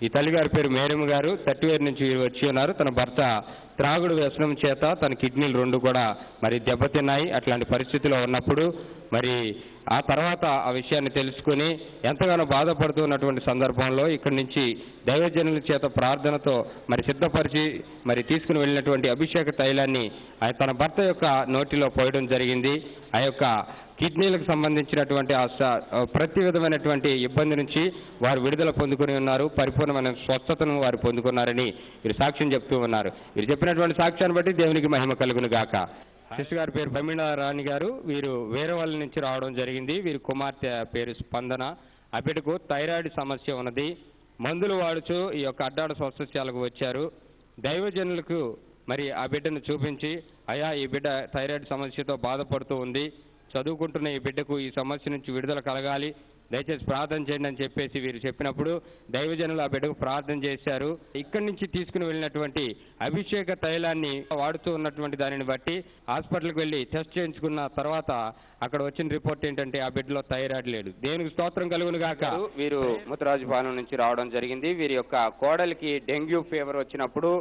ఈ తల్లిగారి పేరు మేరమ్మ గారు. తట్టివేరు నుంచి వచ్చి ఉన్నారు. తన భర్త త్రాగుడు వ్యసనం చేత తన కిడ్నీలు 2 కూడా మరి దెబ్బతిన్నాయి. అట్లాంటి పరిస్థితిలో ఉన్నప్పుడు మరి ఆ తర్వాత ఆ విషయాన్ని తెలుసుకుని ఎంతగానో బాధపడుతున్నటువంటి సందర్భంలో ఇక్కడి నుంచి దైవజనుల చేత ప్రార్థనతో మరి సిద్ధపరిచి మరి తీసుకుని వెళ్ళినటువంటి అభిషేక తైలాన్ని తన భర్త యొక్క నోటిలో పోయడం జరిగింది. ఆ యొక్క కిడ్నీలకు సంబంధించినటువంటి ప్రతి విధమైనటువంటి ఇబ్బంది నుంచి వారు విడుదల పొందుకుని ఉన్నారు. పరిపూర్ణమైన స్వస్థతను వారు పొందుకున్నారని వీరు సాక్ష్యం చెప్తూ ఉన్నారు. వీరు చెప్పినటువంటి సాక్ష్యాన్ని బట్టి దేవునికి మహిమ కలుగును గాక. సిస్టర్ గారి పేరు ప్రమీళ రాణి గారు. వీరు వేరే వాళ్ళ నుంచి రావడం జరిగింది. వీరి కుమార్తె పేరు స్పందన. ఆ బిడ్డకు థైరాయిడ్ సమస్య ఉన్నది. మందులు వాడుచూ ఈ యొక్క అడ్డాడ స్వస్థశాలకు వచ్చారు. దైవజనులకు మరి ఆ బిడ్డను చూపించి, అయ్యా ఈ బిడ్డ థైరాయిడ్ సమస్యతో బాధపడుతూ ఉంది, చదువుకుంటున్న ఈ బిడ్డకు ఈ సమస్య నుంచి విడుదల కలగాలి, దయచేసి ప్రార్థన చేయండి అని చెప్పేసి వీరు చెప్పినప్పుడు దైవజనులు ఆ బిడ్డకు ప్రార్థన చేశారు. ఇక్కడి నుంచి తీసుకుని వెళ్ళినటువంటి అభిషేక తైలాన్ని వాడుతూ ఉన్నటువంటి దానిని బట్టి హాస్పిటల్కి వెళ్ళి టెస్ట్ చేయించుకున్న తర్వాత అక్కడ వచ్చిన రిపోర్ట్ ఏంటంటే ఆ బిడ్డలో థైరాయిడ్ లేదు. దేవునికి స్తోత్రం కలుగును గాక. వీరు ముత్తరాజుపాలెం నుంచి రావడం జరిగింది. వీరి యొక్క కోడలికి డెంగ్యూ ఫీవర్ వచ్చినప్పుడు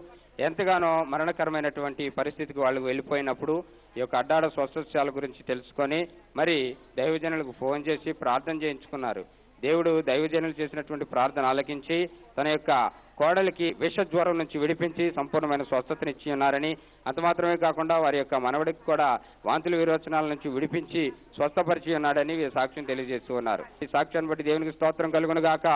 ఎంతగానో మరణకరమైనటువంటి పరిస్థితికి వాళ్ళు వెళ్ళిపోయినప్పుడు ఈ యొక్క అడ్డాడ స్వస్థశాల గురించి తెలుసుకొని మరి దైవజనులకు ఫోన్ చేసి ప్రార్థన చేయించుకున్నారు. దేవుడు దైవజనులు చేసినటువంటి ప్రార్థన ఆలకించి తన యొక్క కోడలికి విషజ్వరం నుంచి విడిపించి సంపూర్ణమైన స్వస్థతనిచ్చి ఉన్నారని, అంత మాత్రమే కాకుండా వారి యొక్క మనవడికి కూడా వాంతుల విరోచనాల నుంచి విడిపించి స్వస్థపరిచి ఉన్నాడని సాక్ష్యం తెలియజేస్తూ ఉన్నారు. ఈ సాక్ష్యాన్ని బట్టి దేవునికి స్తోత్రం కలుగును గాక.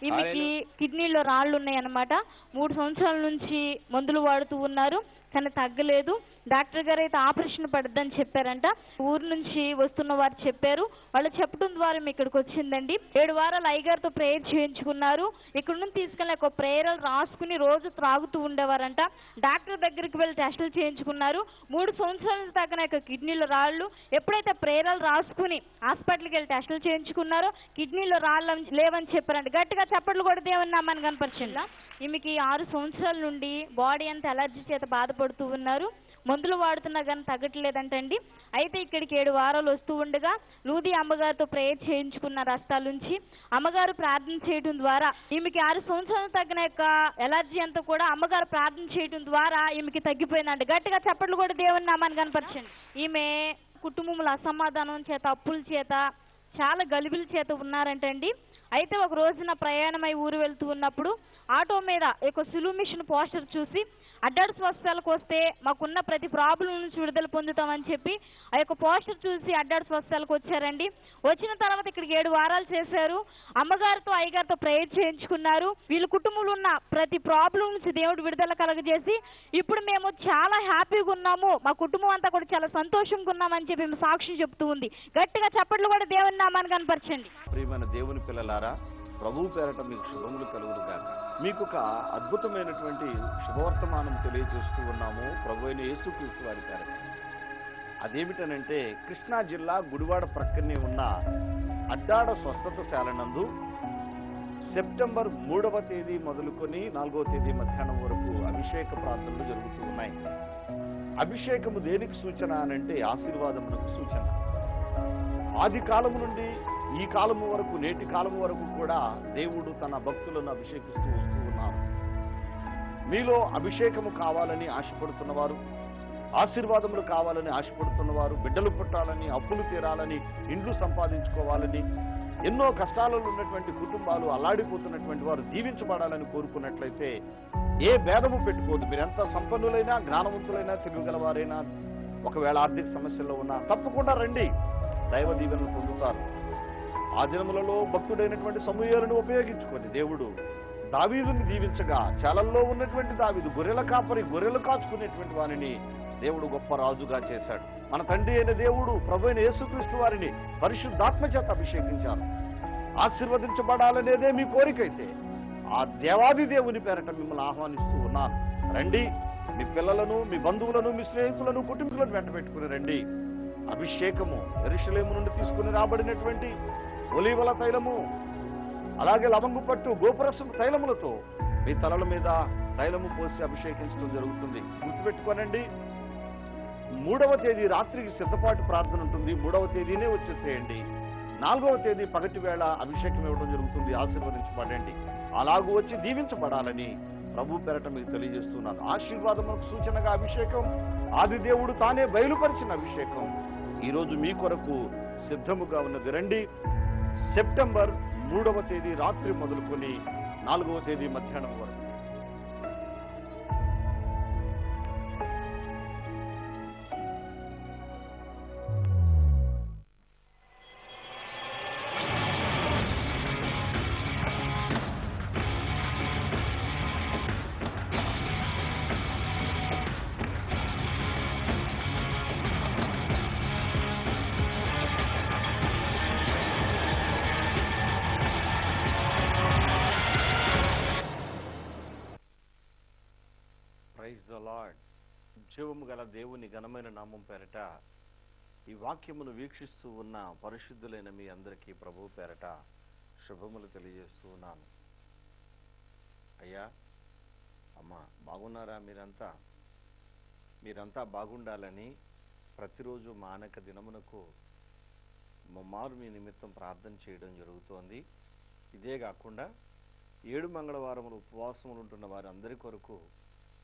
ఈమెకి కిడ్నీలో రాళ్ళు ఉన్నాయన్నమాట. 3 సంవత్సరాల నుంచి మందులు వాడుతూ ఉన్నారు, కానీ తగ్గలేదు. డాక్టర్ గారు అయితే ఆపరేషన్ పడద్దని చెప్పారంట. ఊరు నుంచి వస్తున్న వారు చెప్పారు. వాళ్ళు చెప్పడం ద్వారా ఇక్కడికి వచ్చిందండి. 7 వారాలు అయ్యగారితో ప్రేయర్ చేయించుకున్నారు. ఇక్కడ నుంచి తీసుకెళ్ళి ఒక ప్రేయర్లు రాసుకుని రోజు త్రాగుతూ ఉండేవారంట. డాక్టర్ దగ్గరికి వెళ్ళి టెస్టులు చేయించుకున్నారు. 3 సంవత్సరాల తగ్గన కిడ్నీలో రాళ్ళు. ఎప్పుడైతే ప్రేయర్లు రాసుకుని హాస్పిటల్కి వెళ్ళి టెస్టులు చేయించుకున్నారో కిడ్నీలో రాళ్ళు లేవని చెప్పారంట. గట్టిగా చప్పట్లు కూడా దేవుని నామాన్ని కనపరిచిందా. ఈమెకి 6 సంవత్సరాల నుండి బాడీ అంతా అలర్జీ చేత బాధపడుతూ ఉన్నారు. మందులు వాడుతున్నా కానీ తగ్గట్లేదంటండి. అయితే ఇక్కడికి 7 వారాలు వస్తూ ఉండగా లూది అమ్మగారితో ప్రేయర్ చేయించుకున్న రస్తాల నుంచి అమ్మగారు ప్రార్థన చేయడం ద్వారా ఈమెకి 6 సంవత్సరాలు తగ్గిన యొక్క ఎలర్జీ అంతా కూడా అమ్మగారు ప్రార్థన చేయడం ద్వారా ఈమెకి తగ్గిపోయిందంట. గట్టిగా చప్పట్లు కూడా దేవుని నామాన్ని కనపరచండి. ఈమె కుటుంబంలో అసమాధానం చేత, అప్పుల చేత, చాలా గలిబిల చేత ఉన్నారంటండి. అయితే ఒక రోజున ప్రయాణమై ఊరు వెళ్తూ ఉన్నప్పుడు ఆటో మీద ఒక సులువు మిషన్ పోస్టర్ చూసి అడ్డాడ స్వస్థలకు వస్తే మాకున్న ప్రతి ప్రాబ్లం నుంచి విడుదల పొందుతామని చెప్పి ఆ యొక్క పోస్టర్ చూసి అడ్డాడ స్వస్థలకు వచ్చారండి. వచ్చిన తర్వాత ఇక్కడికి 7 వారాలు చేశారు. అమ్మగారితో అయ్యగారితో ప్రేయర్ చేయించుకున్నారు. వీళ్ళ కుటుంబంలో ఉన్న ప్రతి ప్రాబ్లం నుంచి దేవుడు విడుదల కలగజేసి ఇప్పుడు మేము చాలా హ్యాపీగా ఉన్నాము, మా కుటుంబం అంతా కూడా చాలా సంతోషంగా ఉన్నామని చెప్పి మేము సాక్ష్యం చెప్తూ ఉంది. గట్టిగా చప్పట్లు కూడా దేవుని నామాన్ని కనపరచండి. ప్రియమైన దేవుని పిల్లలారా, ప్రభువు పేరట మీకు శుభములు కలుగును గాక. మీకు ఒక అద్భుతమైనటువంటి శుభవర్తమానం తెలియజేస్తూ ఉన్నాము ప్రభు అయిన యేసుక్రీస్తు వారి పేరట. అదేమిటనంటే కృష్ణా జిల్లా గుడివాడ ప్రక్కనే ఉన్న అడ్డాడ స్వస్థతశాల నందు సెప్టెంబర్ 3వ తేదీ మొదలుకొని 4వ తేదీ మధ్యాహ్నం వరకు అభిషేక ప్రార్థనలు జరుగుతూ ఉన్నాయి. అభిషేకము దేనికి సూచన అనంటే ఆశీర్వాదమునకు సూచన. ఆది కాలము నుండి ఈ కాలము వరకు, నేటి కాలము వరకు కూడా దేవుడు తన భక్తులను అభిషేకిస్తూ వస్తూ ఉన్నారు. మీలో అభిషేకము కావాలని ఆశపడుతున్నవారు, ఆశీర్వాదములు కావాలని ఆశపడుతున్నవారు, బిడ్డలు పుట్టాలని, అప్పులు తీరాలని, ఇండ్లు సంపాదించుకోవాలని, ఎన్నో కష్టాలలో ఉన్నటువంటి కుటుంబాలు అల్లాడిపోతున్నటువంటి వారు దీవించబడాలని కోరుకున్నట్లయితే ఏ భేదము పెట్టుకోదు. మీరెంత సంపన్నులైనా, జ్ఞానవంతులైనా, తెలియగలవారైనా, ఒకవేళ ఆర్థిక సమస్యల్లో ఉన్నా తప్పకుండా రండి, దైవ దీవెనలు పొందుతారు. ఆ దినములలో భక్తుడైనటువంటి సమూయేలును ఉపయోగించుకొని దేవుడు దావీదుని దీవించగా, చాలల్లో ఉన్నటువంటి దావీదు గొర్రెల కాపరి, గొర్రెలు కాచుకునేటువంటి వారిని దేవుడు గొప్ప రాజుగా చేశాడు. మన తండ్రి అయిన దేవుడు ప్రభు అయిన యేసుక్రీస్తు వారిని పరిశుద్ధాత్మ చేత అభిషేకించారు. ఆశీర్వదించబడాలనేదే మీ కోరికైతే ఆ దేవాది దేవుని పేరట మిమ్మల్ని ఆహ్వానిస్తూ ఉన్నాను. రండి, మీ పిల్లలను, మీ బంధువులను, మీ స్నేహితులను, కుటుంబీకులను వెంట పెట్టుకుని రండి. అభిషేకము యెరూషలేము నుండి తీసుకుని రాబడినటువంటి ఒలీవల తైలము, అలాగే లవంగు పట్టు, గోపురసం తైలములతో మీ తలల మీద తైలము పోసి అభిషేకించడం జరుగుతుంది. గుర్తుపెట్టుకోనండి, 3వ తేదీ రాత్రికి సిద్ధపాటు ప్రార్థన ఉంటుంది. 3వ తేదీనే వచ్చేసేయండి. 4వ తేదీ పగటి వేళ అభిషేకం ఇవ్వడం జరుగుతుంది. ఆశీర్వదించబడండి. అలాగూ వచ్చి దీవించబడాలని ప్రభు పేరట మీకు తెలియజేస్తున్నాను. ఆశీర్వాదములకు సూచనగా అభిషేకం, ఆది దేవుడు తానే బయలుపరిచిన అభిషేకం ఈరోజు మీ కొరకు సిద్ధముగా ఉన్నది. రండి, సెప్టెంబర్ 3వ తేదీ రాత్రి మొదలుకొని 4వ తేదీ మధ్యాహ్నం వరకు. Praise the Lord. జీవము గల దేవుని ఘనమైన నామం పేరట ఈ వాక్యమును వీక్షిస్తూ ఉన్న పరిశుద్ధులైన మీ అందరికీ ప్రభు పేరట శుభములు తెలియజేస్తూ ఉన్నాను. అయ్యా, అమ్మా, బాగున్నారా? మీరంతా బాగుండాలని ప్రతిరోజు మానక దినమునకు ముమ్మారు మీ నిమిత్తం ప్రార్థన చేయడం జరుగుతోంది. ఇదే కాకుండా 7 మంగళవారములు ఉపవాసములు ఉంటున్న వారందరి కొరకు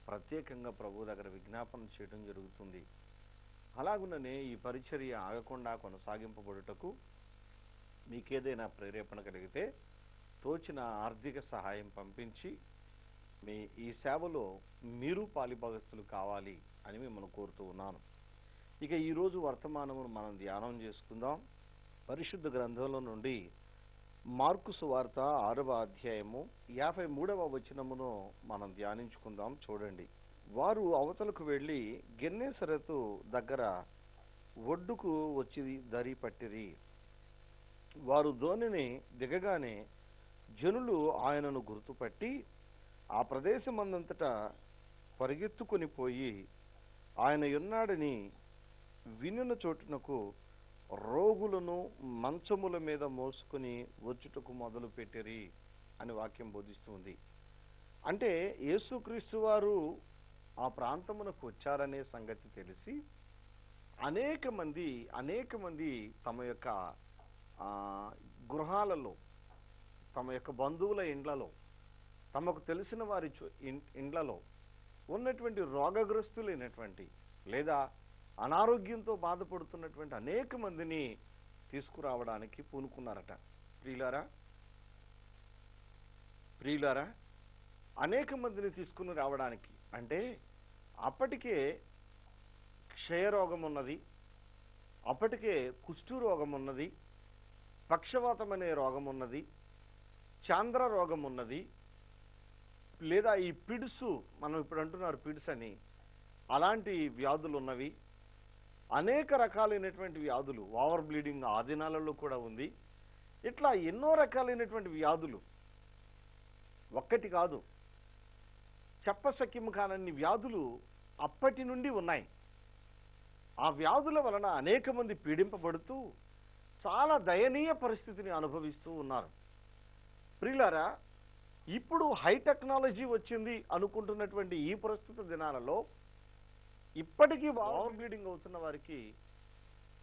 ప్రత్యేకంగా ప్రభు దగ్గర విజ్ఞాపన చేయడం జరుగుతుంది. అలాగుననే ఈ పరిచర్య ఆగకుండా కొనసాగింపబడుటకు మీకేదైనా ప్రేరేపణ కలిగితే తోచిన ఆర్థిక సహాయం పంపించి మీ ఈ సేవలో మీరు పాలిభాగస్తులు కావాలి అని మిమ్మల్ని కోరుతూ ఉన్నాను. ఇక ఈరోజు వర్తమానమును మనం ధ్యానం చేసుకుందాం. పరిశుద్ధ గ్రంథంలో నుండి మార్కు సువార్త 6వ అధ్యాయము 53వ వచనమును మనం ధ్యానించుకుందాం. చూడండి. వారు అవతలకు వెళ్ళి గెన్నేసరెతు దగ్గర ఒడ్డుకు వచ్చి దరి పట్టిరి. వారు దోణిని దిగగానే జనులు ఆయనను గుర్తుపట్టి ఆ ప్రదేశమందంతటా పరిగెత్తుకొని పోయి ఆయన ఉన్నాడని వినిన చోటునకు రోగులను మంచముల మీద మోసుకుని వచ్చుటకు మొదలు పెట్టిరి అని వాక్యం బోధిస్తుంది. అంటే యేసుక్రీస్తు వారు ఆ ప్రాంతమునకు వచ్చారనే సంగతి తెలిసి అనేక మంది తమ యొక్క గృహాలలో, తమ యొక్క బంధువుల ఇండ్లలో, తమకు తెలిసిన వారి ఇండ్లలో ఉన్నటువంటి రోగగ్రస్తులైనటువంటి లేదా అనారోగ్యంతో బాధపడుతున్నటువంటి అనేక మందిని తీసుకురావడానికి పూనుకున్నారట. ప్రియులారా, అనేక మందిని తీసుకుని రావడానికి అంటే అప్పటికే క్షయరోగం ఉన్నది, అప్పటికే కుష్టు రోగం ఉన్నది, పక్షవాతం అనే రోగం ఉన్నది, చాంద్ర రోగం ఉన్నది, లేదా ఈ పిడుసు, మనం ఇప్పుడు అంటున్నారు పిడుసు అని, అలాంటి వ్యాధులు ఉన్నవి. అనేక రకాలైనటువంటి వ్యాధులు, ఓవర్ బ్లీడింగ్ ఆ దినాలలో కూడా ఉంది. ఇట్లా ఎన్నో రకాలైనటువంటి వ్యాధులు, ఒక్కటి కాదు, చెప్పశక్యము కానన్ని వ్యాధులు అప్పటి నుండి ఉన్నాయి. ఆ వ్యాధుల వలన అనేక మంది పీడింపబడుతూ చాలా దయనీయ పరిస్థితిని అనుభవిస్తూ ఉన్నారు. ప్రియులారా, ఇప్పుడు హై టెక్నాలజీ వచ్చింది అనుకుంటున్నటువంటి ఈ ప్రస్తుత దినాలలో ఇప్పటికీ ఓవర్ బ్లీడింగ్ అవుతున్న వారికి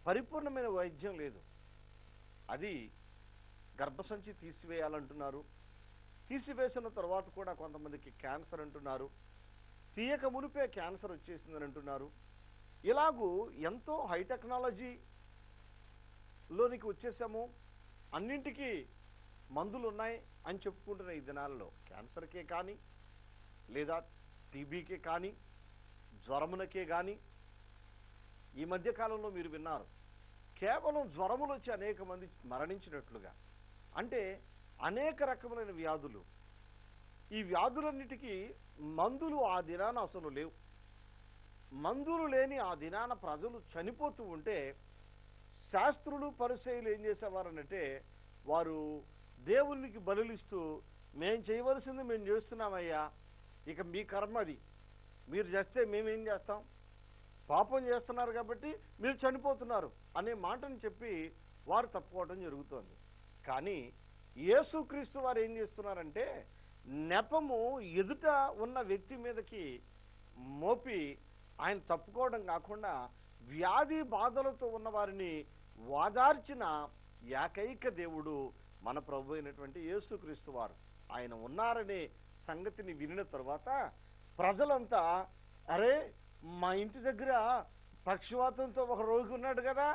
పరిపూర్ణమైన వైద్యం లేదు. అది గర్భసంచి తీసివేయాలంటున్నారు. తీసివేసిన తర్వాత కూడా కొంతమందికి క్యాన్సర్ అంటున్నారు. తీయక మునిపే క్యాన్సర్ వచ్చేసిందని అంటున్నారు. ఇలాగూ ఎంతో హై టెక్నాలజీలోనికి వచ్చేసాము, అన్నింటికీ మందులు ఉన్నాయి అని చెప్పుకుంటున్న ఈ దినాలలో క్యాన్సర్కే కానీ, లేదా టీబీకే కానీ, జ్వరమునకే కానీ, ఈ మధ్య కాలంలో మీరు విన్నారు కేవలం జ్వరములు వచ్చి అనేక మంది మరణించినట్లుగా. అంటే అనేక రకములైన వ్యాధులు ఈ వ్యాధులన్నిటికీ మందులు ఆ దినాన అసలు లేవు. మందులు లేని ఆ దినాన ప్రజలు చనిపోతూ ఉంటే శాస్త్రులు పరిసయ్యులు ఏం చేసేవారనంటే వారు దేవునికి బలులిస్తూ, మేము చేయవలసింది మేము చేస్తున్నామయ్యా, ఇక మీ కర్మ అది, మీరు చేస్తే మేమేం చేస్తాం, పాపం చేస్తున్నారు కాబట్టి మీరు చనిపోతున్నారు అనే మాటను చెప్పి వారు తప్పుకోవడం జరుగుతోంది. కానీ యేసుక్రీస్తు వారు ఏం చేస్తున్నారంటే నెపము ఎదుట ఉన్న వ్యక్తి మీదకి మోపి ఆయన తప్పుకోవడం కాకుండా వ్యాధి బాధలతో ఉన్న వారిని వాదార్చిన ఏకైక దేవుడు మన ప్రభు అయినటువంటి యేసుక్రీస్తు వారు. ఆయన ఉన్నారనే సంగతిని వినిన తర్వాత ప్రజలంతా, అరే మా ఇంటి దగ్గర పక్షవాతంతో ఒక రోగి ఉన్నాడు కదా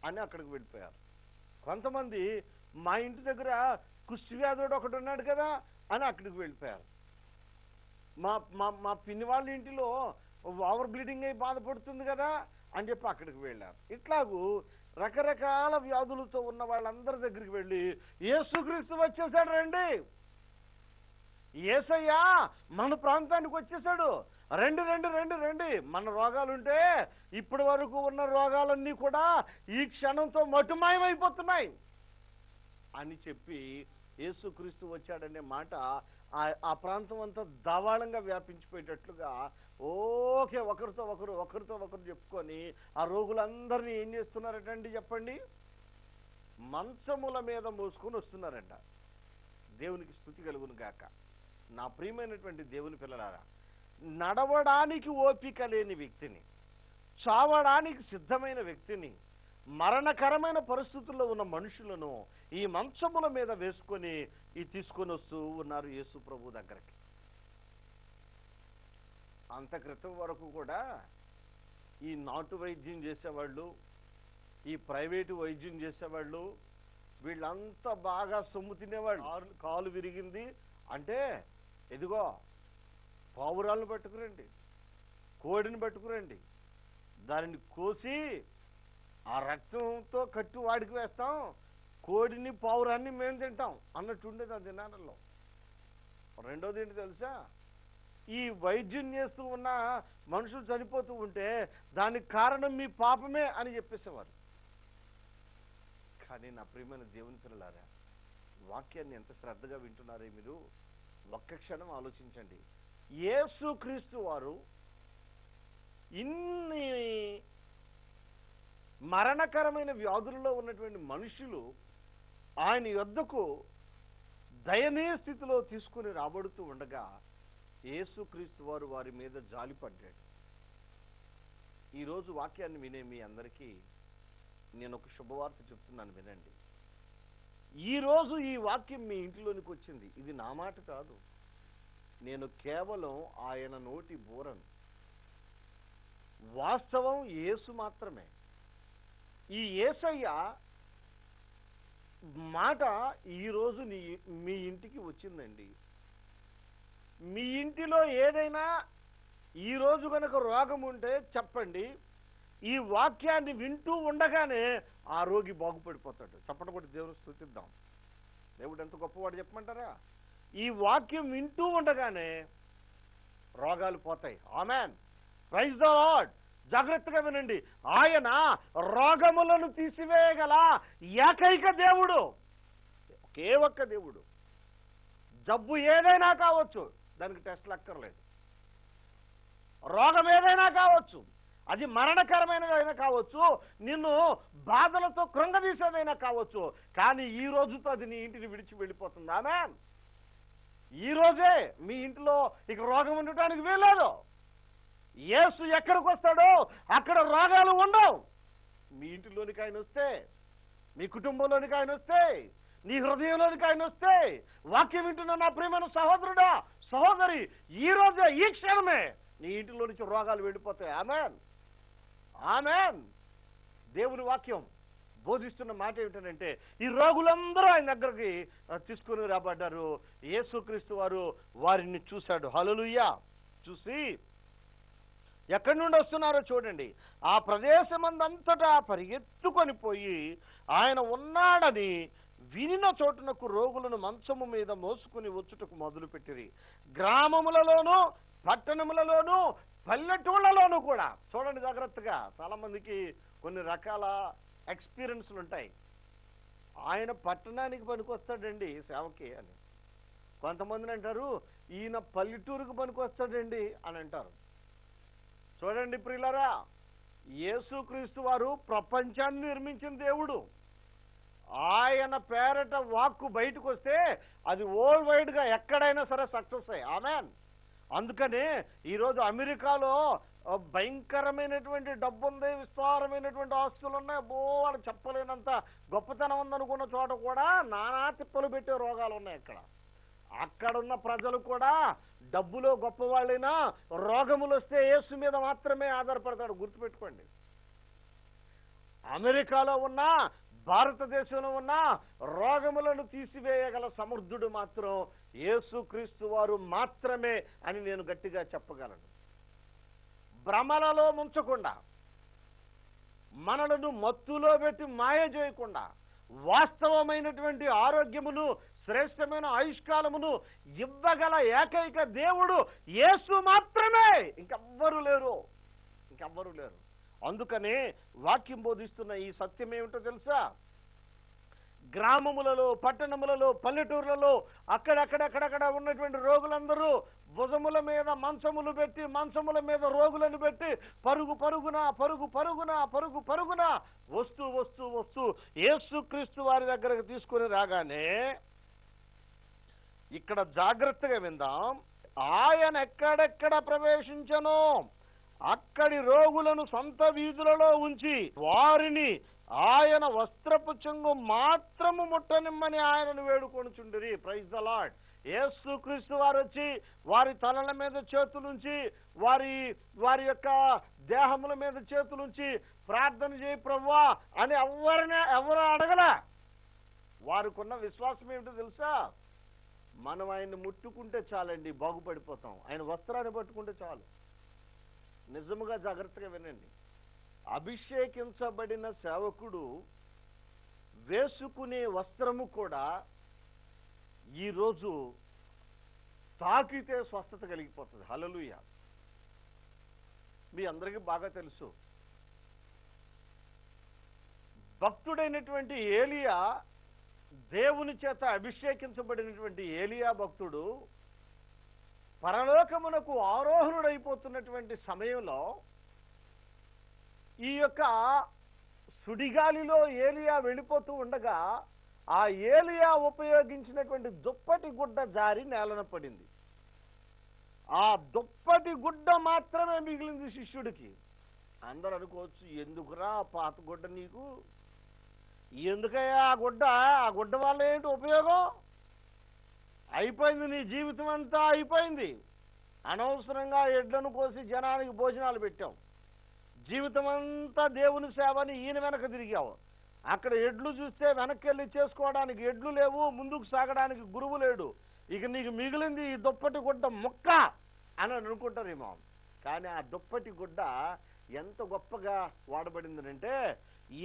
అని అక్కడికి వెళ్ళిపోయారు. కొంతమంది మా ఇంటి దగ్గర కుష్ఠవ్యాధుడు ఒకటి ఉన్నాడు కదా అని అక్కడికి వెళ్ళిపోయారు. మా మా మా పిన్ని వాళ్ళ ఇంటిలో ఓవర్ బ్లీడింగ్ అయి బాధపడుతుంది కదా అని చెప్పి అక్కడికి వెళ్ళారు. ఇట్లాగూ రకరకాల వ్యాధులతో ఉన్న వాళ్ళందరి దగ్గరికి వెళ్ళి యేసుక్రీస్తు వచ్చేసాడు, రండి, యేసయ్యా మన ప్రాంతానికి వచ్చేసాడు, రండి రండి రండి రండి, మన రోగాలుంటే ఇప్పటి వరకు ఉన్న రోగాలన్నీ కూడా ఈ క్షణంతో మటుమాయమైపోతున్నాయి అని చెప్పి యేసుక్రీస్తు వచ్చాడనే మాట ఆ ప్రాంతం అంతా దవాళంగా వ్యాపించిపోయేటట్లుగా ఓకే ఒకరితో ఒకరు చెప్పుకొని ఆ రోగులందరినీ ఏం చేస్తున్నారటండి చెప్పండి, మంచముల మీద మోసుకొని వస్తున్నారంట. దేవునికి స్తుతి కలుగును గాక. నా ప్రియమైనటువంటి దేవుని పిల్లలారా, నడవడానికి ఓపిక లేని వ్యక్తిని, చావడానికి సిద్ధమైన వ్యక్తిని, మరణకరమైన పరిస్థితుల్లో ఉన్న మనుషులను ఈ మంచముల మీద వేసుకొని తీసుకొని వస్తూ ఉన్నారు యేసు ప్రభు దగ్గరికి. అంత క్రితం వరకు కూడా ఈ నాటు వైద్యం చేసేవాళ్ళు, ఈ ప్రైవేటు వైద్యం చేసేవాళ్ళు వీళ్ళంతా బాగా సొమ్ము తినేవాళ్ళు. కాలు విరిగింది అంటే ఎదిగో పావురాలను పట్టుకురండి, కోడిని పట్టుకురండి, దానిని కోసి ఆ రక్తంతో కట్టు వాడికి వేస్తాం, కోడిని పావురాన్ని మేము తింటాం అన్నట్టు ఉండేది ఆ దినాలలో. రెండోది ఏంటి తెలుసా, ఈ వైద్యం చేస్తూ ఉన్న మనుషులు చనిపోతూ ఉంటే దానికి కారణం మీ పాపమే అని చెప్పేసేవారు. కానీ నా ప్రియమైన దేవుని పిల్లలారా, వాక్యాన్ని ఎంత శ్రద్ధగా వింటున్నారే మీరు, ఒక్క క్షణం ఆలోచించండి. యేసుక్రీస్తు వారు ఇన్ని మరణకరమైన వ్యాధులలో ఉన్నటువంటి మనుషులు ఆయన యొద్దకు దయనీయ స్థితిలో తీసుకుని రాబడుతూ ఉండగా యేసుక్రీస్తు వారు వారి మీద జాలిపడ్డాడు. ఈరోజు వాక్యాన్ని వినే మీ అందరికీ నేను ఒక శుభవార్త చెప్తున్నాను, వినండి. ఈరోజు ఈ వాక్యం మీ ఇంటిలోనికి వచ్చింది. ఇది నా మాట కాదు, నేను కేవలం ఆయన నోటి బూరను. వాస్తవం యేసు మాత్రమే. ఈ యేసయ్య మాట ఈరోజు మీ ఇంటికి వచ్చిందండి. మీ ఇంటిలో ఏదైనా ఈరోజు కనుక రోగం ఉంటే చెప్పండి, ఈ వాక్యాన్ని వింటూ ఉండగానే ఆ రోగి బాగుపడిపోతాడు. చప్పట కొట్టి దేవుని స్తుతిద్దాం. దేవుడు ఎంత గొప్పవాడు చెప్పమంటారా? ఈ వాక్యం వింటూ ఉండగానే రోగాలు పోతాయి. ఆమేన్, ప్రైజ్ ద లార్డ్. జాగ్రత్తగా వినండి, ఆయన రోగములను తీసివేయగల ఏకైక దేవుడు, ఒకే ఒక్క దేవుడు. జబ్బు ఏదైనా కావచ్చు, దానికి టెస్ట్లు అక్కర్లేదు. రోగం ఏదైనా కావచ్చు, అది మరణకరమైనదైనా కావచ్చు, నిన్ను బాధలతో కృంగదీసేదైనా కావచ్చు, కానీ ఈ రోజుతో అది నీ ఇంటిని విడిచి వెళ్ళిపోతుంది. ఆమేన్. ఈ రోజే మీ ఇంట్లో ఇక రోగం ఉండటానికి వీల్లేదు. యేసు ఎక్కడికి వస్తాడో అక్కడ రోగాలు ఉండవు. మీ ఇంటిలోనికి ఆయన వస్తే, మీ కుటుంబంలోనికి ఆయన వస్తే, నీ హృదయంలోనికి ఆయన వస్తే, వాక్యం వింటున్న నా ప్రియమైన సహోదరుడా సహోదరి, ఈ రోజే ఈ క్షణమే నీ ఇంటిలో నుంచి రోగాలు వెళ్ళిపోతాయి. ఆమేన్, ఆమేన్. దేవుని వాక్యం బోధిస్తున్న మాట ఏమిటంటే ఈ రోగులందరూ ఆయన దగ్గరికి తీసుకుని రాబడ్డారు. యేసుక్రీస్తు వారు వారిని చూశాడు. హల్లెలూయా. చూసి ఎక్కడి నుండి వస్తున్నారో చూడండి, ఆ ప్రదేశమందంతటా పరిగెత్తుకొని పోయి ఆయన ఉన్నాడని వినిన చోటునకు రోగులను మంచము మీద మోసుకుని వచ్చుటకు మొదలుపెట్టిరి. గ్రామములలోనూ పట్టణములలోనూ పల్లెటూళ్ళలోనూ కూడా. చూడండి జాగ్రత్తగా, చాలా మందికి కొన్ని రకాల ఎక్స్పీరియన్స్లు ఉంటాయి. ఆయన పట్టణానికి పనికొస్తాడండి సేవకి అని, కొంతమందిని అంటారు ఈయన పల్లెటూరుకు పనికొస్తాడండి అని అంటారు. చూడండి ప్రియులారా, యేసుక్రీస్తు వారు ప్రపంచాన్ని నిర్మించిన దేవుడు. ఆయన పేరట వాక్కు బయటకు వస్తే అది వరల్డ్ వైడ్ గా ఎక్కడైనా సరే సక్సెస్ అయ్యి. ఆమేన్. అందుకనే ఈరోజు అమెరికాలో భయంకరమైనటువంటి డబ్బు ఉంది, విస్తారమైనటువంటి ఆస్తులు ఉన్నాయి, వాళ్ళు చెప్పలేనంత గొప్పతనం ఉందనుకున్న చోట కూడా నానా తిప్పలు పెట్టే రోగాలు ఉన్నాయి. అక్కడున్న ప్రజలు కూడా డబ్బులో గొప్పవాళ్ళైనా రోగములు వస్తే యేసు మీద మాత్రమే ఆధారపడతాడు. గుర్తుపెట్టుకోండి. అమెరికాలో ఉన్న, భారతదేశంలో ఉన్న రోగములను తీసివేయగల సమర్థుడు మాత్రం యేసుక్రీస్తు వారు మాత్రమే అని నేను గట్టిగా చెప్పగలను. భ్రమలలో ముంచకుండా, మనలను మత్తులో పెట్టి మాయ చేయకుండా, వాస్తవమైనటువంటి ఆరోగ్యమును, శ్రేష్టమైన ఆయుష్కాలమును ఇవ్వగల ఏకైక దేవుడు యేసు మాత్రమే, ఇంకెవ్వరూ లేరు. అందుకనే వాక్యం బోధిస్తున్న ఈ సత్యం ఏమిటో తెలుసా? గ్రామములలో, పట్టణములలో, పల్లెటూర్లలో అక్కడక్కడ ఉన్నటువంటి రోగులందరూ భుజముల మీద మంచములు పెట్టి, మంచముల మీద రోగులను పెట్టి పరుగున వస్తూ యేసుక్రీస్తు వారి దగ్గరకు తీసుకుని రాగానే, ఇక్కడ జాగ్రత్తగా విందాం, ఆయన ఎక్కడెక్కడ ప్రవేశించనో అక్కడి రోగులను సొంత వీధులలో ఉంచి వారిని ఆయన వస్త్రపు చెంగు మాత్రము ముట్టనిమ్మని ఆయనను వేడుకొనుచుండిరి. Praise the lord. యేసుక్రీస్తు వారు వచ్చి వారి తలల మీద చేతులుంచి, వారి యొక్క దేహముల మీద చేతులుంచి ప్రార్థన చేయి ప్రభువా అని ఎవరు అడగల. వారికున్న విశ్వాసం ఏమిటో తెలుసా? మనం ఆయన్ని ముట్టుకుంటే చాలండి, బాగుపడిపోతాం. ఆయన వస్త్రాన్ని పట్టుకుంటే చాలు. నిజముగా జాగ్రత్తగా వినండి. అభిషేకించబడిన సేవకుడు వేసుకునే వస్త్రము కూడా ఈరోజు తాకితే స్వస్థత కలిగిపోతుంది. హల్లెలూయా. మీ అందరికీ బాగా తెలుసు, భక్తుడైనటువంటి ఏలియా, దేవుని చేత అభిషేకించబడినటువంటి ఏలియా భక్తుడు పరలోకమునకు ఆరోహణుడైపోతున్నటువంటి సమయంలో ఈ యొక్క సుడిగాలిలో ఏలియా వెళ్ళిపోతూ ఉండగా ఆ ఏలియా ఉపయోగించినటువంటి దుప్పటి గుడ్డ జారి నేలన పడింది. ఆ దుప్పటి గుడ్డ మాత్రమే మిగిలింది శిష్యుడికి. అందరూ అనుకోవచ్చు, ఎందుకురా పాత గుడ్డ నీకు, ఎందుకయ్యా ఆ గుడ్డ వల్ల ఏంటి ఉపయోగం? అయిపోయింది, నీ జీవితం అంతా అయిపోయింది. అనవసరంగా ఎడ్లను కోసి జనానికి భోజనాలు పెట్టావు. జీవితం అంతా దేవుని సేవని ఈయన వెనక తిరిగావు. అక్కడ ఎడ్లు చూస్తే వెనక్కి వెళ్ళి చేసుకోవడానికి ఎడ్లు లేవు, ముందుకు సాగడానికి గురువు లేడు. ఇక నీకు మిగిలింది ఈ దుప్పటి గుడ్డ ముక్క అని అనుకుంటారేమో. కానీ ఆ దుప్పటి గుడ్డ ఎంత గొప్పగా వాడబడిందనంటే,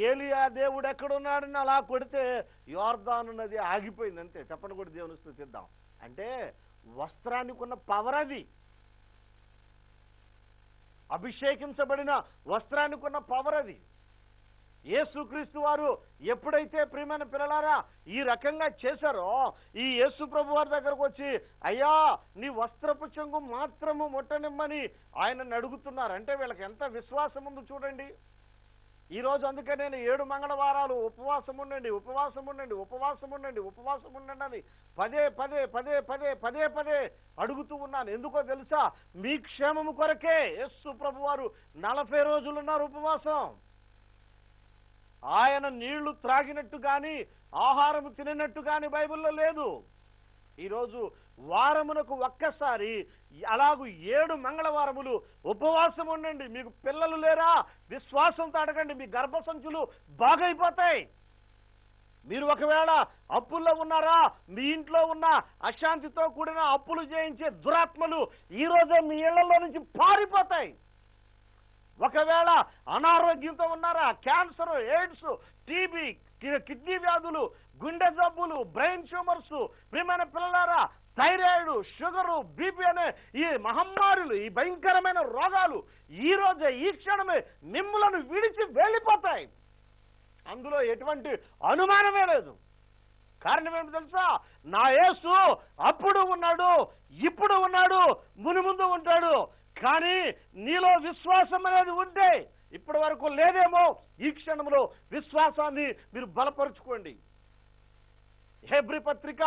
ఏలియా దేవుడు ఎక్కడున్నాడని అలా కొడితే యోర్దాను నది ఆగిపోయింది అంతే. చెప్పని కూడా దేవుని స్తుతిద్దాం. అంటే వస్త్రానికి ఉన్న పవర్ అది. అభిషేకించబడిన వస్త్రానికి ఉన్న పవర్ అది. యేసుక్రీస్తు వారు ఎప్పుడైతే ప్రియమైన పిల్లలారా ఈ రకంగా చేశారో, ఈ యేసు ప్రభు వారి దగ్గరకు వచ్చి అయ్యా నీ వస్త్రపు చెంగు మాత్రము ముట్టనిమ్మని ఆయనను అడుగుతున్నారు. అంటే వీళ్ళకి ఎంత విశ్వాసం ఉందో చూడండి. ఈరోజు అందుకే నేను 7 మంగళవారాలు ఉపవాసం ఉండండి అని పదే అడుగుతూ ఉన్నాను. ఎందుకో తెలుసా? మీ క్షేమము కొరకే. యేసు ప్రభు వారు 40 రోజులున్నారు ఉపవాసం. ఆయన నీళ్లు త్రాగినట్టు గాని ఆహారం తినట్టు గాని బైబిల్లో లేదు. ఈరోజు వారమునకు ఒక్కసారి అలాగూ 7 మంగళవారములు ఉపవాసం ఉండండి. మీకు పిల్లలు లేరా? విశ్వాసంతో అడగండి, మీ గర్భసంచులు బాగైపోతాయి. మీరు ఒకవేళ అప్పుల్లో ఉన్నారా? మీ ఇంట్లో ఉన్న అశాంతితో కూడిన అప్పులు చేయించే దురాత్మలు ఈ రోజే మీ ఇళ్లలో నుంచి పారిపోతాయి. ఒకవేళ అనారోగ్యంతో ఉన్నారా? క్యాన్సర్, ఎయిడ్స్, టీబీ, కిడ్నీ వ్యాధులు, గుండె జబ్బులు, బ్రెయిన్ ట్యూమర్స్, ప్రియమైన పిల్లలారా థైరాయిడ్, షుగరు, బీపీ అనే ఈ మహమ్మారులు, ఈ భయంకరమైన రోగాలు ఈ రోజే ఈ క్షణమే మిమ్ములను విడిచి వెళ్ళిపోతాయి. అందులో ఎటువంటి అనుమానమే లేదు. కారణం ఏమిటి తెలుసా? నా యేసు అప్పుడు ఉన్నాడు, ఇప్పుడు ఉన్నాడు, మునుముందు ఉంటాడు. కానీ నీలో విశ్వాసం అనేది ఉంటే, ఇప్పటి వరకు లేదేమో, ఈ క్షణంలో విశ్వాసాన్ని మీరు బలపరుచుకోండి. హెబ్రీ పత్రిక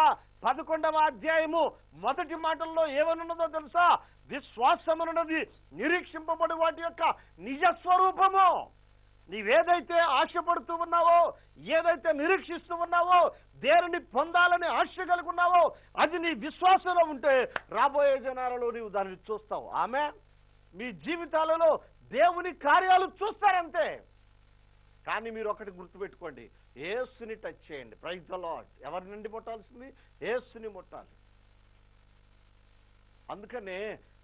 11వ అధ్యాయము మొదటి మాటల్లో ఏమనున్నదో తెలుసా? విశ్వాసమున్నది నిరీక్షింపబడి వాటి యొక్క నిజస్వరూపము. నీవేదైతే ఆశపడుతూ ఉన్నావో, ఏదైతే నిరీక్షిస్తూ ఉన్నావో, దేనిని పొందాలని ఆశ కలుగున్నావో, అది నీ విశ్వాసంలో ఉంటే రాబోయే జనాలలో నీవు దానిని చూస్తావు. ఆమె మీ జీవితాలలో దేవుని కార్యాలు చూస్తారంతే. కానీ మీరు ఒకటి గుర్తుపెట్టుకోండి, యేసుని టచ్ చేయండి. Praise the Lord. ఎవరి నుండి ముట్టాల్సింది? యేసుని ముట్టాలి. అందుకనే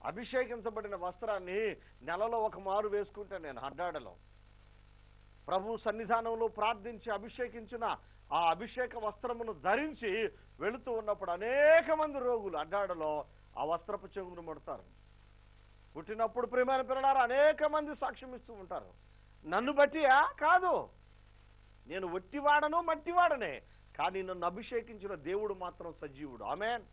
అభిషేకించబడిన వస్త్రాన్ని నెలలో ఒక మారు వేసుకుంటే నేను అడ్డాడలో ప్రభు సన్నిధానంలో ప్రార్థించి అభిషేకించిన ఆ అభిషేక వస్త్రమును ధరించి వెళుతూ ఉన్నప్పుడు అనేక మంది రోగులు అడ్డాడలో ఆ వస్త్రపు చెంగును ముడతారు. పుట్టినప్పుడు ప్రియమైన పిల్లలారా అనేక మంది సాక్ష్యం ఇస్తూ ఉంటారు. నన్ను బట్టియా? కాదు, నేను ఒట్టివాడను మట్టివాడనే, కానీ నన్ను అభిషేకించిన దేవుడు మాత్రం సజీవుడు. ఆమేన్.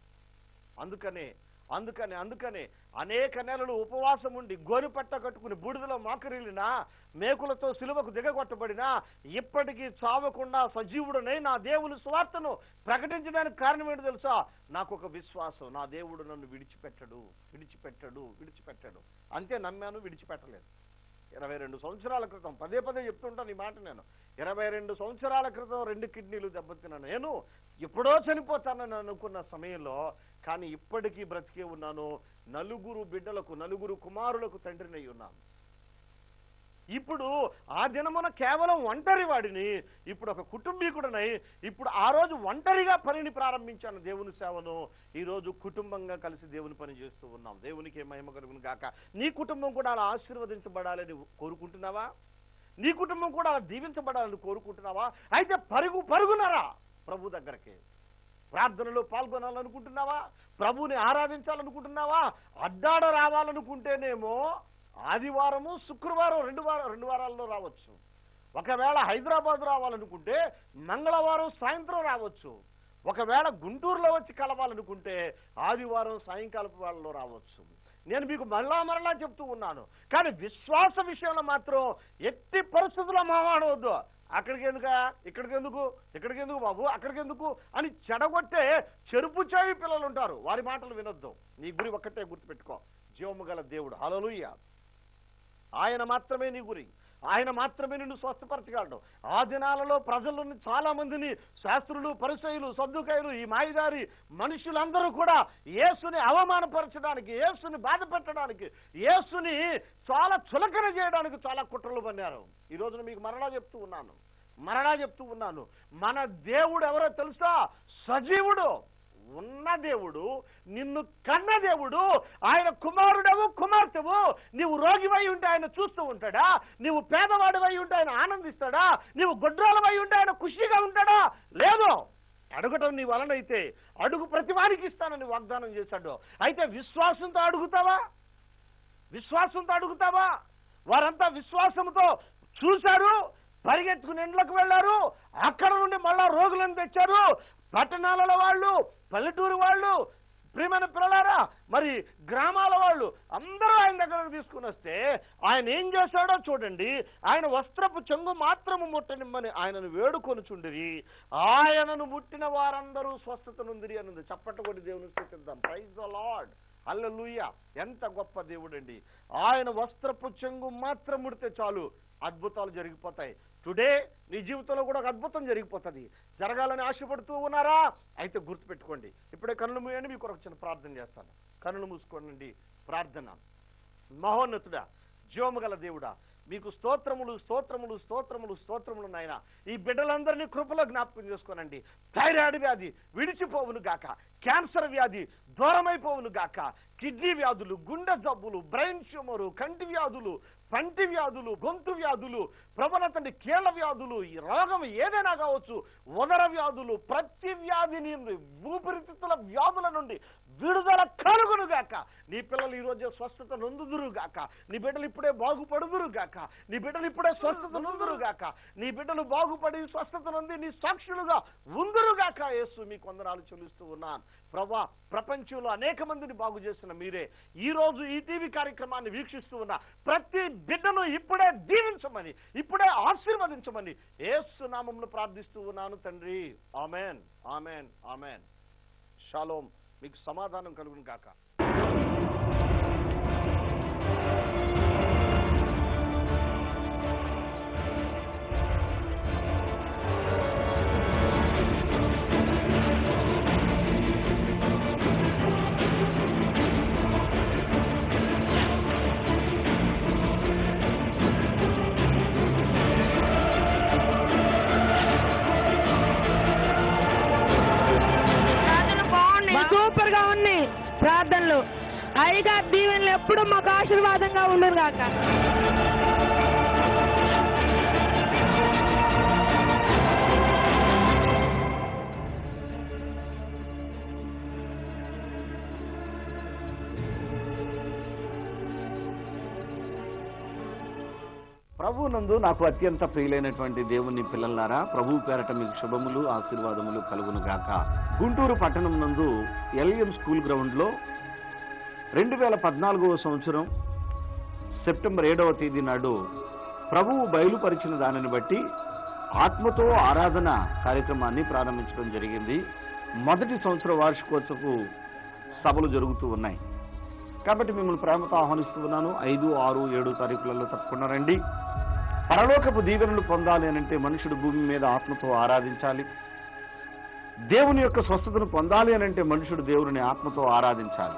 అందుకనే అనేక నెలలు ఉపవాసం ఉండి గోరుపట్ట కట్టుకుని బూడిదలో మోకరిల్లినా, మేకులతో సిలువకు దిగగొట్టబడినా, ఇప్పటికీ చావకుండా సజీవుడనై నా దేవుని సువార్తను ప్రకటించడానికి కారణం ఏంటి తెలుసా? నాకు ఒక విశ్వాసం, నా దేవుడు నన్ను విడిచిపెట్టడు. అంతే నమ్మాను, విడిచిపెట్టలేదు. 22 సంవత్సరాల క్రితం పదే చెప్తుంటాను ఈ మాట. నేను 22 సంవత్సరాల క్రితం 2 కిడ్నీలు దెబ్బతిన్నాను. నేను ఎప్పుడో చనిపోతానని అనుకున్న సమయంలో, కానీ ఇప్పటికీ బ్రతికే ఉన్నాను. 4 బిడ్డలకు, 4 కుమారులకు తండ్రినై ఉన్నాను. ఇప్పుడు ఆ దినమున కేవలం ఒంటరి వాడిని, ఇప్పుడు ఒక కుటుంబీకుడనై, ఇప్పుడు ఆ రోజు ఒంటరిగా పనిని ప్రారంభించాను దేవుని సేవను. ఈ రోజు కుటుంబంగా కలిసి దేవుని పని చేస్తూ ఉన్నాం. దేవునికి మహిమ కలుగును గాక. నీ కుటుంబం కూడా అలా ఆశీర్వదించబడాలని కోరుకుంటున్నావా? నీ కుటుంబం కూడా అలా దీవించబడాలని కోరుకుంటున్నావా? అయితే పరుగునరా ప్రభు దగ్గరికి. ప్రార్థనలో పాల్గొనాలనుకుంటున్నావా? ప్రభుని ఆరాధించాలనుకుంటున్నావా? అడ్డాడ రావాలనుకుంటేనేమో ఆదివారము, శుక్రవారం 2 వారాల్లో రావచ్చు. ఒకవేళ హైదరాబాద్ రావాలనుకుంటే మంగళవారం సాయంత్రం రావచ్చు. ఒకవేళ గుంటూరులో వచ్చి కలవాలనుకుంటే ఆదివారం సాయంకాలపు వేళలో రావచ్చు. నేను మీకు మరలా చెప్తూ ఉన్నాను. కానీ విశ్వాస విషయంలో మాత్రం ఎట్టి పరిస్థితుల్లో మాట్లాడవద్దు. ఇక్కడికి ఎందుకు బాబు, అక్కడికి ఎందుకు అని చెడగొట్టే చెరుపు చావి పిల్లలు ఉంటారు. వారి మాటలు వినొద్దు. నీ గురి ఒక్కటే గుర్తుపెట్టుకో, జీవము గల దేవుడు. హల్లెలూయా. ఆయన మాత్రమే నీ గురి, ఆయన మాత్రమే నిన్ను స్వస్థపరచగలడు. ఆ దినాలలో ప్రజలను చాలా మందిని శాస్త్రులు, పరిసయ్యులు, సద్దుకాయులు, ఈ మాయదారి మనుషులందరూ కూడా యేసుని అవమానపరచడానికి, యేసుని బాధ పెట్టడానికి, యేసుని చాలా చులకన చేయడానికి చాలా కుట్రలు పన్నారు. ఈ రోజున మీకు మరలా చెప్తూ ఉన్నాను, మన దేవుడు ఎవరో తెలుసా? సజీవుడు, ఉన్న దేవుడు, నిన్ను కన్న దేవుడు. ఆయన కుమారుడవు, కుమార్తెవు. నీవు రోగివై ఉంటే ఆయన చూస్తూ ఉంటాడా? నీవు పేదవాడివై ఉంటే ఆయన ఆనందిస్తాడా? నీవు గొడ్రాలవై ఉంటే ఆయన ఖుషిగా ఉంటాడా? లేదు. అడగటం నీ వలనైతే అడుగు ప్రతి వారికి ఇస్తానని వాగ్దానం చేశాడు. అయితే విశ్వాసంతో అడుగుతావా? వారంతా విశ్వాసంతో చూశారు, పరిగెత్తుకుని ఇండ్లకు వెళ్ళారు. అక్కడ నుండి మళ్ళా రోగులను తెచ్చారు. పట్టణాలలో వాళ్ళు, పల్లెటూరు వాళ్ళు, ప్రియమైన పిల్లలారా, మరి గ్రామాల వాళ్ళు అందరూ ఆయన దగ్గరకు తీసుకుని వస్తే ఆయన ఏం చేశాడో చూడండి. ఆయన వస్త్రపు చెంగు మాత్రము ముట్టనిమ్మని ఆయనను వేడుకొని చుండిరి. ఆయనను ముట్టిన వారందరూ స్వస్థత నొందిరి అన్నది. చప్పట్లు కొట్టి దేవుని స్తుతిద్దాం. Praise the lord. హల్లెలూయా. ఎంత గొప్ప దేవుడండి. ఆయన వస్త్రపు చెంగు మాత్రం ముడితే చాలు అద్భుతాలు జరిగిపోతాయి. టుడే నీ జీవితంలో కూడా ఒక అద్భుతం జరిగిపోతుంది. జరగాలని ఆశపడుతూ ఉన్నారా? అయితే గుర్తుపెట్టుకోండి. ఇప్పుడే కన్నులు మూయండి, మీకు ఒక చిన్న ప్రార్థన చేస్తాను. కన్నులు మూసుకోండి. ప్రార్థన. మహోన్నతుడా, జీవము గల దేవుడా, మీకు స్తోత్రములు నాయన. ఈ బిడ్డలందరినీ కృపలో జ్ఞాపకం చేసుకోనండి. థైరాయిడ్ వ్యాధి విడిచిపోవును గాక, క్యాన్సర్ వ్యాధి దూరమైపోవును గాక, కిడ్నీ వ్యాధులు, గుండె జబ్బులు, బ్రెయిన్ ట్యూమరు, కంటి వ్యాధులు, పంటి వ్యాధులు, గొంతు వ్యాధులు, ప్రబలతండి కీళ్ళ వ్యాధులు, ఈ రోగం ఏదైనా కావచ్చు, ఉదర వ్యాధులు, ప్రతి వ్యాధిని, ఊపిరితిత్తుల వ్యాధుల నుండి విడుదల కలుగునుగాక. నీ పిల్లలు ఈరోజే స్వస్థత నొందుదురుగాక. నీ బిడ్డలు ఇప్పుడే బాగుపడుదురుగాక. నీ బిడ్డలు ఇప్పుడే స్వస్థత నొందురుగాక. నీ బిడ్డలు బాగుపడి స్వస్థత నొంది నీ సాక్షులుగా ఉందురుగాక. యేసు మీకు వందనాలు చెల్లిస్తూ ఉన్నాను ప్రభా. ప్రపంచంలో అనేక మందిని బాగు చేసిన మీరే ఈ రోజు ఈ టీవీ కార్యక్రమాన్ని వీక్షిస్తూ ఉన్న ప్రతి బిడ్డను ఇప్పుడే దీవించమని, ఇప్పుడే ఆశీర్వదించమని యేసు నామములో ప్రార్థిస్తూ ఉన్నాను తండ్రి. Amen, amen, amen. షాలోమ్. మీకు సమాధానం కలుగును గాక. సూపర్ గా ఉన్నాయి ప్రార్థనలు. అయ్యగా దీవెనలు ఎప్పుడు మాకు ఆశీర్వాదంగా ఉండరు కాక. ప్రభువునందు నాకు అత్యంత ప్రియులైనటువంటి దేవుని పిల్లలారా, ప్రభు పేరట మీకు శుభములు ఆశీర్వాదములు కలుగును గాక. గుంటూరు పట్టణం నందు ఎల్ఎం స్కూల్ గ్రౌండ్లో 2014వ సంవత్సరం సెప్టెంబర్ 7వ తేదీ నాడు ప్రభువు బయలుపరిచిన దానిని బట్టి ఆత్మతో ఆరాధన కార్యక్రమాన్ని ప్రారంభించడం జరిగింది. మొదటి సంవత్సర వార్షికోత్సవ సభలు జరుగుతూ ఉన్నాయి కాబట్టి మిమ్మల్ని ప్రేమతో ఆహ్వానిస్తూ ఉన్నాను. 5, 6, 7 తారీఖులలో తప్పకుండా రండి. పరలోకపు దీవెనలు పొందాలి అనంటే మనుషుడు భూమి మీద ఆత్మతో ఆరాధించాలి. దేవుని యొక్క స్వస్థతను పొందాలి అనంటే మనుషుడు దేవుని ఆత్మతో ఆరాధించాలి.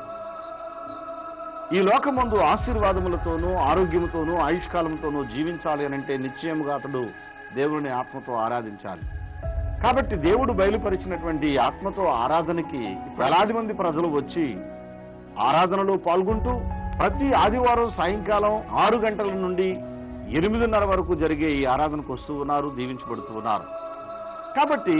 ఈ లోకమందు ఆశీర్వాదములతోనూ ఆరోగ్యముతోనూ ఆయుష్కాలంతోనూ జీవించాలి అనంటే నిశ్చయముగా అతడు దేవుని ఆత్మతో ఆరాధించాలి. కాబట్టి దేవుడు బయలుపరిచినటువంటి ఆత్మతో ఆరాధనకి వేలాది మంది ప్రజలు వచ్చి ఆరాధనలో పాల్గొంటూ ప్రతి ఆదివారం సాయంకాలం 6 గంటల నుండి 8:30 వరకు జరిగే ఈ ఆరాధనకు వస్తూ ఉన్నారు, దీవించబడుతూ ఉన్నారు. కాబట్టి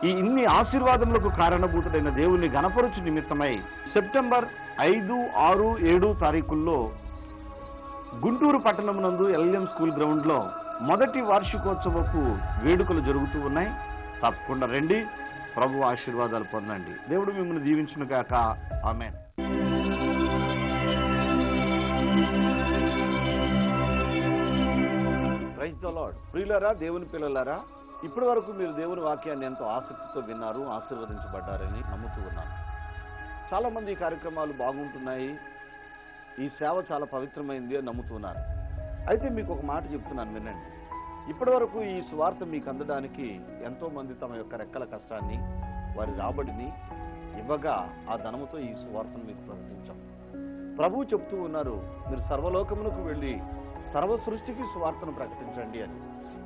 ఈ ఇన్ని ఆశీర్వాదములకు కారణభూతుడైన దేవుని గణపరుచు నిమిత్తమై సెప్టెంబర్ 5, 6, 7 తారీఖుల్లో గుంటూరు పట్టణమునందు ఎల్ఎం స్కూల్ గ్రౌండ్లో మొదటి వార్షికోత్సవపు వేడుకలు జరుగుతూ ఉన్నాయి. తప్పకుండా రండి, ప్రభు ఆశీర్వాదాలు పొందండి. దేవుడు మిమ్మల్ని దీవించును గాక. ఆమేన్. Praise the lord. ప్రియులారా, దేవుని పిల్లలారా, ఇప్పటి వరకు మీరు దేవుని వాక్యాన్ని ఎంతో ఆసక్తితో విన్నారు, ఆశీర్వదించబడ్డారని నమ్ముతూ ఉన్నాను. చాలా మంది ఈ కార్యక్రమాలు బాగుంటున్నాయి, ఈ సేవ చాలా పవిత్రమైంది అని నమ్ముతున్నారు. అయితే మీకు ఒక మాట చెప్తున్నాను, వినండి. ఇప్పటి వరకు ఈ సువార్త మీకు అందడానికి ఎంతో మంది తమ యొక్క రెక్కల కష్టాన్ని, వారి రాబడిని ఇవ్వగా ఆ ధనముతో ఈ సువార్తను మీకు ప్రకటించాం. ప్రభువు చెప్తూ ఉన్నారు, మీరు సర్వలోకమునకు వెళ్ళి సర్వ సృష్టికి సువార్తను ప్రకటించండి అని.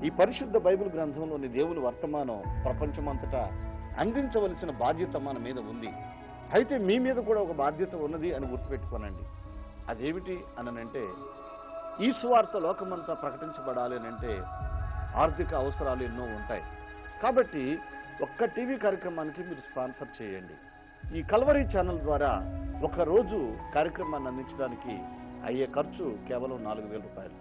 ఈ పరిశుద్ధ బైబిల్ గ్రంథంలోని దేవుని వర్తమానం ప్రపంచమంతటా అందించవలసిన బాధ్యత మన మీద ఉంది. అయితే మీ మీద కూడా ఒక బాధ్యత ఉన్నది అని గుర్తుపెట్టుకోనండి. అదేమిటి అనంటే, ఈ సువార్త లోకమంతా ప్రకటించబడాలి అంటే ఆర్థిక అవసరాలు ఎన్నో ఉంటాయి. కాబట్టి ఒక్క టీవీ కార్యక్రమానికి మీరు స్పాన్సర్ చేయండి. ఈ కల్వరీ ఛానల్ ద్వారా ఒక రోజు కార్యక్రమాన్ని అందించడానికి అయ్యే ఖర్చు కేవలం 4,000 రూపాయలు.